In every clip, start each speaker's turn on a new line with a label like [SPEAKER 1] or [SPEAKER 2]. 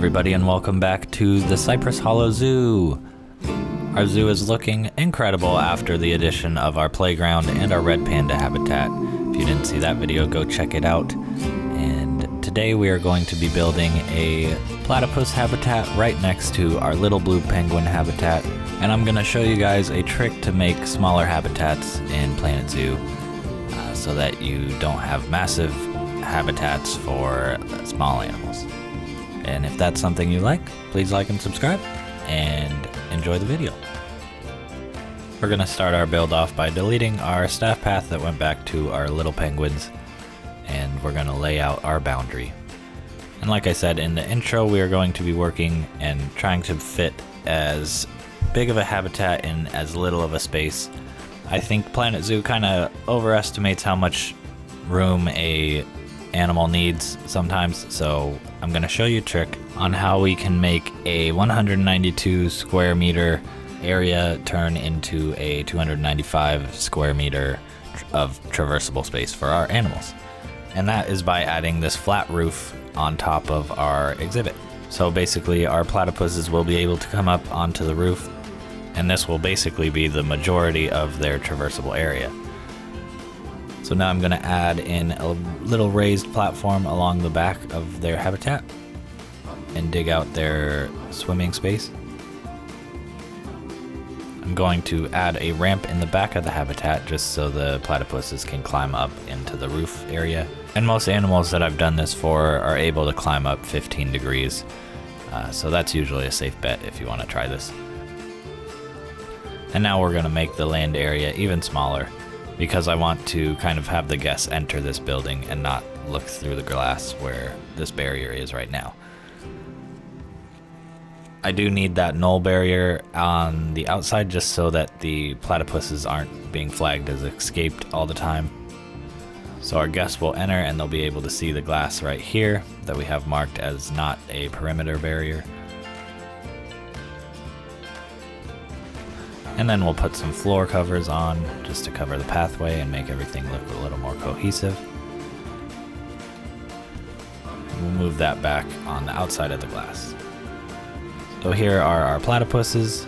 [SPEAKER 1] everybody, and welcome back to the Cypress Hollow Zoo. Our zoo is looking incredible after the addition of our playground and our red panda habitat. If you didn't see that video, go check it out. And today we are going to be building a platypus habitat right next to our little blue penguin habitat. And I'm going to show you guys a trick to make smaller habitats in Planet Zoo so that you don't have massive habitats for small animals. And if that's something you like, please like and subscribe and enjoy the video. We're going to start our build off by deleting our staff path that went back to our little penguins, and we're going to lay out our boundary. And like I said in the intro, we are going to be working and trying to fit as big of a habitat in as little of a space. I think Planet Zoo kind of overestimates how much room a animal needs sometimes, so I'm going to show you a trick on how we can make a 192 square meter area turn into a 295 square meter of traversable space for our animals. And that is by adding this flat roof on top of our exhibit. So basically our platypuses will be able to come up onto the roof, and this will basically be the majority of their traversable area. So now I'm going to add in a little raised platform along the back of their habitat and dig out their swimming space. I'm going to add a ramp in the back of the habitat just so the platypuses can climb up into the roof area. And most animals that I've done this for are able to climb up 15 degrees. So that's usually a safe bet if you want to try this. And now we're going to make the land area even smaller, because I want to kind of have the guests enter this building and not look through the glass where this barrier is right now. I do need that null barrier on the outside just so that the platypuses aren't being flagged as escaped all the time. So our guests will enter and they'll be able to see the glass right here that we have marked as not a perimeter barrier. And then we'll put some floor covers on just to cover the pathway and make everything look a little more cohesive. We'll move that back on the outside of the glass. So here are our platypuses.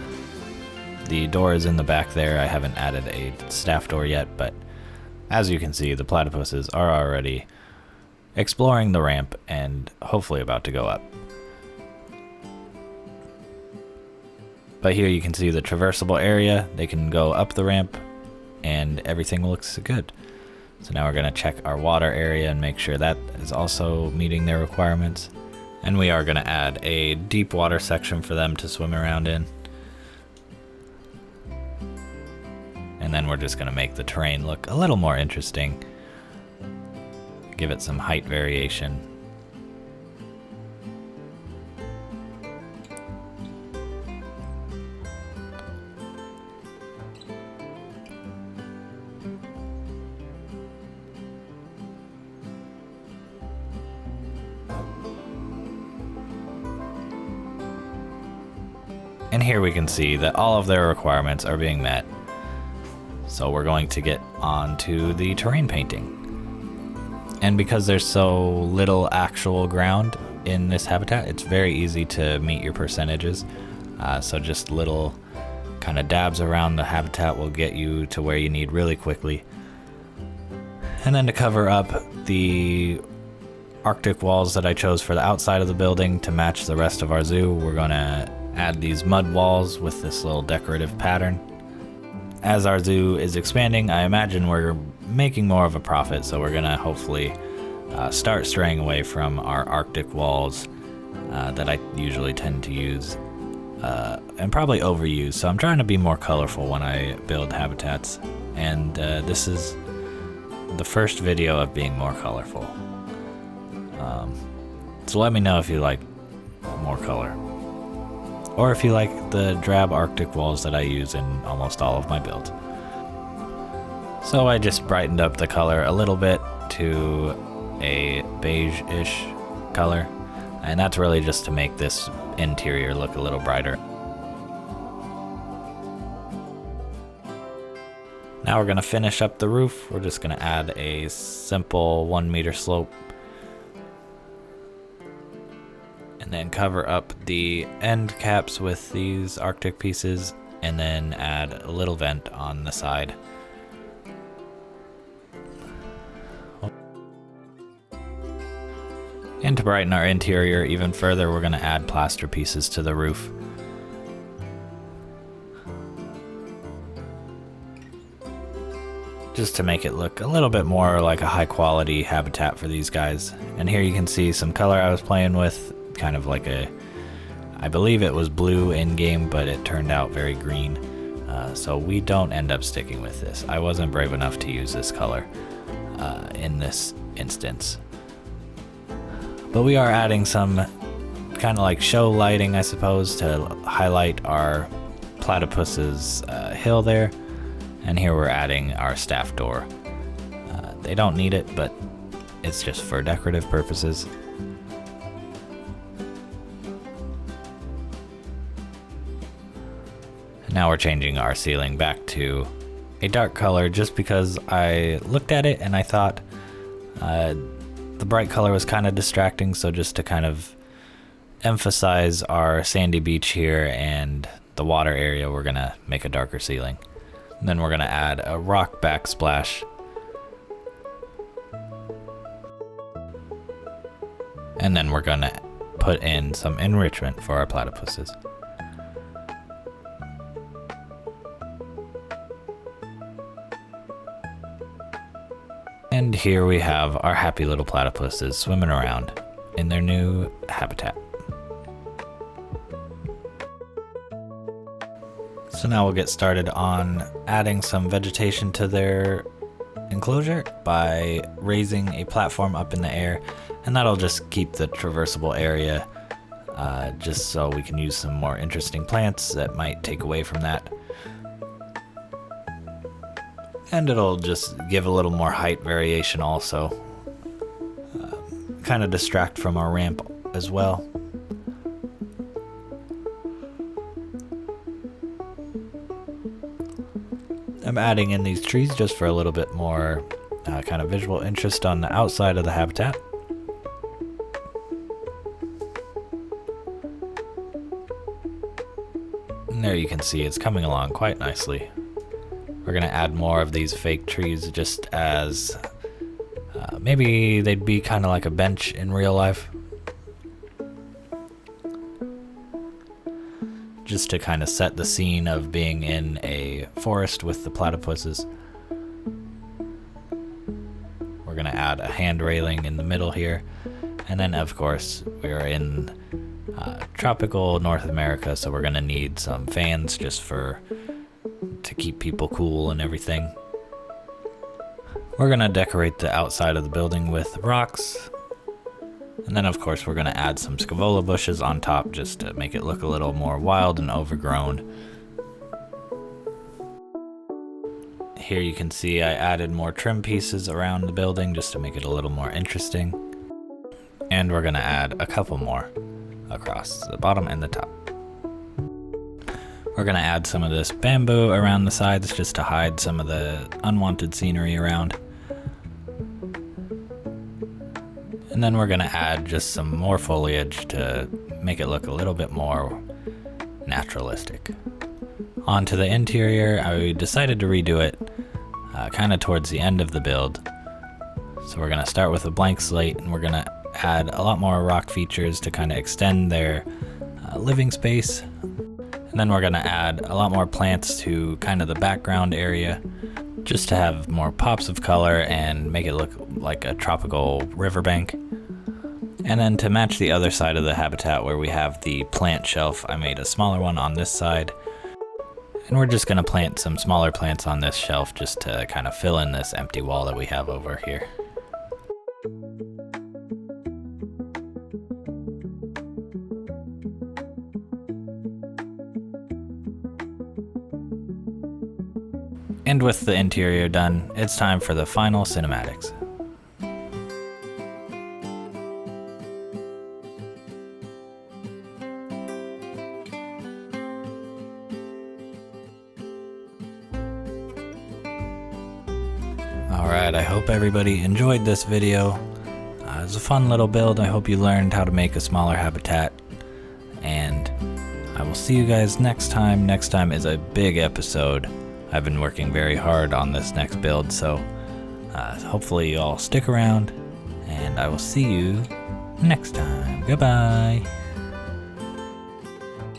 [SPEAKER 1] The door is in the back there. I haven't added a staff door yet, but as you can see, the platypuses are already exploring the ramp and hopefully about to go up. But here you can see the traversable area. They can go up the ramp and everything looks good. So now we're going to check our water area and make sure that is also meeting their requirements. And we are going to add a deep water section for them to swim around in. And then we're just going to make the terrain look a little more interesting. Give it some height variation. And here we can see that all of their requirements are being met. So we're going to get on to the terrain painting. And because there's so little actual ground in this habitat, it's very easy to meet your percentages. So just little kind of dabs around the habitat will get you to where you need really quickly. And then to cover up the Arctic walls that I chose for the outside of the building to match the rest of our zoo, we're going to add these mud walls with this little decorative pattern. As our zoo is expanding, I imagine we're making more of a profit, so we're gonna hopefully start straying away from our Arctic walls that I usually tend to use and probably overuse. So I'm trying to be more colorful when I build habitats, and this is the first video of being more colorful. So let me know if you like more color, or if you like the drab Arctic walls that I use in almost all of my builds. So I just brightened up the color a little bit to a beige-ish color, and that's really just to make this interior look a little brighter. Now we're going to finish up the roof. We're just going to add a simple 1 meter slope And then cover up the end caps with these Arctic pieces, and then add a little vent on the side. And to brighten our interior even further, we're going to add plaster pieces to the roof. Just to make it look a little bit more like a high quality habitat for these guys. And here you can see some color I was playing with, kind of like I believe it was blue in game, but it turned out very green. So we don't end up sticking with this. I wasn't brave enough to use this color in this instance. But we are adding some kind of like show lighting, I suppose, to highlight our platypus's hill there. And here we're adding our staff door. They don't need it, but it's just for decorative purposes. Now we're changing our ceiling back to a dark color just because I looked at it and I thought the bright color was kind of distracting, so just to kind of emphasize our sandy beach here and the water area, we're gonna make a darker ceiling. And then we're gonna add a rock backsplash. And then we're gonna put in some enrichment for our platypuses. And here we have our happy little platypuses swimming around in their new habitat. So now we'll get started on adding some vegetation to their enclosure by raising a platform up in the air, and that'll just keep the traversable area just so we can use some more interesting plants that might take away from that. And it'll just give a little more height variation also. Kind of distract from our ramp as well. I'm adding in these trees just for a little bit more kind of visual interest on the outside of the habitat. And there you can see it's coming along quite nicely. We're gonna add more of these fake trees just as maybe they'd be kind of like a bench in real life. Just to kind of set the scene of being in a forest with the platypuses. We're gonna add a hand railing in the middle here. And then of course we are in tropical North America, so we're gonna need some fans just to keep people cool and everything. We're gonna decorate the outside of the building with rocks. And then of course we're gonna add some scaevola bushes on top just to make it look a little more wild and overgrown. Here you can see I added more trim pieces around the building just to make it a little more interesting. And we're gonna add a couple more across the bottom and the top. We're gonna add some of this bamboo around the sides just to hide some of the unwanted scenery around. And then we're gonna add just some more foliage to make it look a little bit more naturalistic. Onto the interior, I decided to redo it kind of towards the end of the build. So we're gonna start with a blank slate, and we're gonna add a lot more rock features to kind of extend their living space. And then we're gonna add a lot more plants to kind of the background area, just to have more pops of color and make it look like a tropical riverbank. And then to match the other side of the habitat where we have the plant shelf, I made a smaller one on this side. And we're just gonna plant some smaller plants on this shelf just to kind of fill in this empty wall that we have over here. And with the interior done, it's time for the final cinematics. Alright, I hope everybody enjoyed this video. There's was a fun little build. I hope you learned how to make a smaller habitat. And I will see you guys next time. Next time is a big episode. I've been working very hard on this next build, so hopefully you all stick around. And I will see you next time. Goodbye.